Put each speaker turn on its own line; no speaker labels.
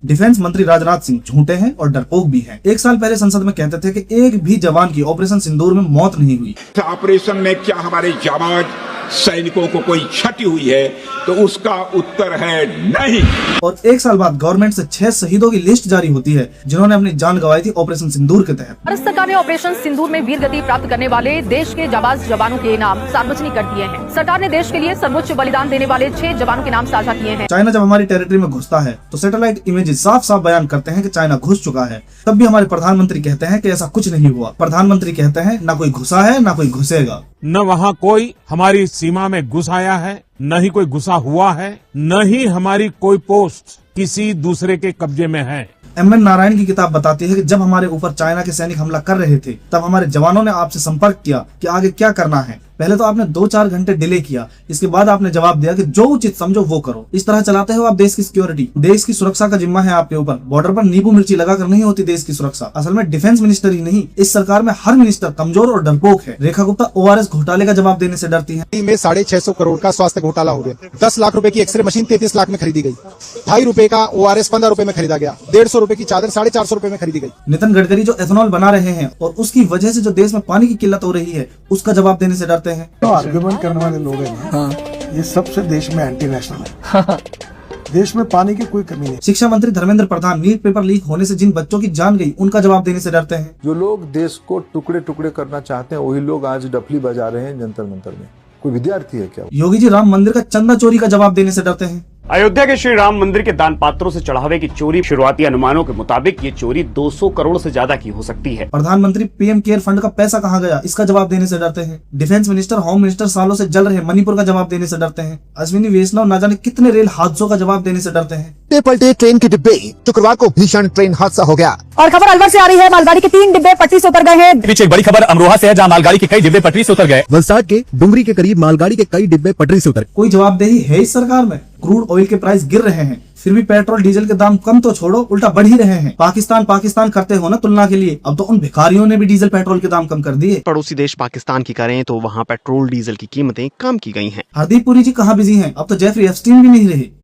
Defence मंत्री राजनाथ सिंह झूठे हैं और डरपोक भी हैं। एक साल पहले संसद में कहते थे कि एक भी जवान की ऑपरेशन सिंदूर में मौत नहीं हुई।
ऑपरेशन में क्या हमारे जाबाज सैनिकों को कोई क्षति हुई है, तो उसका उत्तर है नहीं।
और एक साल बाद गवर्नमेंट से 6 शहीदों की लिस्ट जारी होती है जिन्होंने अपनी जान गंवाई थी ऑपरेशन सिंदूर के तहत।
भारत सरकार ने ऑपरेशन सिंदूर में वीर गति प्राप्त करने वाले देश के जाबाज जवानों के नाम सार्वजनिक कर दिए हैं। सरकार ने देश के लिए सर्वोच्च बलिदान देने वाले 6 जवानों के नाम साझा किए हैं।
चाइना जब हमारी टेरिटरी में घुसता है तो सैटेलाइट इमेजेस साफ साफ बयान करते हैं कि चाइना घुस चुका है। तब भी हमारे प्रधानमंत्री कहते हैं कि ऐसा कुछ नहीं हुआ। प्रधानमंत्री कहते हैं न कोई घुसा है न कोई घुसेगा।
न वहाँ कोई हमारी सीमा में घुस आया है, न ही कोई घुसा हुआ है, न ही हमारी कोई पोस्ट किसी दूसरे के कब्जे में है।
एम.एन. नारायण की किताब बताती है कि जब हमारे ऊपर चाइना के सैनिक हमला कर रहे थे तब हमारे जवानों ने आपसे संपर्क किया कि आगे क्या करना है। पहले तो आपने 2-4 घंटे डिले किया, इसके बाद आपने जवाब दिया कि जो उचित समझो वो करो। इस तरह चलाते हो आप देश की सिक्योरिटी। देश की सुरक्षा का जिम्मा है आपके ऊपर। बॉर्डर पर नींबू मिर्ची लगाकर नहीं होती देश की सुरक्षा। असल में डिफेंस मिनिस्टर ही नहीं, इस सरकार में हर मिनिस्टर कमजोर और डरपोक है। रेखा गुप्ता ORS घोटाले का जवाब देने से डरती है।
में 650 करोड़ का स्वास्थ्य घोटाला हो गया। 10 लाख रुपए की एक्सरे मशीन 33 लाख में खरीदी गई। ₹2.5 का ORS 15 रुपए में खरीदा गया। 150 रुपए की चादर 450 रुपए में खरीदी गई।
नितिन गडकरी जो एथेनॉल बना रहे हैं और उसकी वजह से जो देश में पानी की किल्लत हो रही है, उसका जवाब देने से डरते हैं।
आर्गुमेंट करने वाले लोग हैं ना, ये सबसे देश में एंटी नेशनल है। देश में पानी की कोई कमी नहीं।
शिक्षा मंत्री Dharmendra Pradhan NEET paper leak होने से जिन बच्चों की जान गई उनका जवाब देने से डरते हैं।
जो लोग देश को टुकड़े टुकड़े करना चाहते हैं वही लोग आज डफली बजा रहे हैं जंतर मंतर में। कोई विद्यार्थी है क्या?
योगी जी राम मंदिर का चंदा चोरी का जवाब देने से डरते हैं।
अयोध्या के श्री राम मंदिर के दान पात्रों से चढ़ावे की चोरी, शुरुआती अनुमानों के मुताबिक ये चोरी 200 करोड़ से ज्यादा की हो सकती है।
प्रधानमंत्री PM केयर फंड का पैसा कहाँ गया, इसका जवाब देने से डरते हैं। डिफेंस मिनिस्टर, होम मिनिस्टर सालों से जल रहे मणिपुर का जवाब देने से डरते हैं। अश्विनी वैष्णव न जाने कितने रेल हादसों का जवाब देने से डरते हैं।
पलटे ट्रेन के डिब्बे, शुक्रवार को भीषण ट्रेन हादसा हो गया।
और खबर अलवर से आ रही है, मालगाड़ी के 3 डिब्बे पटरी से उतर गए हैं।
पीछे एक बड़ी खबर अमरोहा से है, जहां मालगाड़ी के कई डिब्बे पटरी से उतर गए।
वलसाड के डुंगरी के करीब मालगाड़ी के कई डिब्बे पटरी से उतर।
कोई जवाबदेही है इस सरकार में? क्रूड ऑयल के प्राइस गिर रहे हैं, फिर भी पेट्रोल डीजल के दाम कम तो छोड़ो उल्टा बढ़ ही रहे हैं। पाकिस्तान करते हो ना तुलना के लिए, अब तो उन भिखारियों ने भी डीजल पेट्रोल के दाम कम कर दिए।
पड़ोसी देश पाकिस्तान की करें तो वहाँ पेट्रोल डीजल की कीमतें कम की गई हैं।
हरदीप पुरी जी कहाँ बिजी हैं? अब तो जेफरी एप्स्टीन भी नहीं रहे।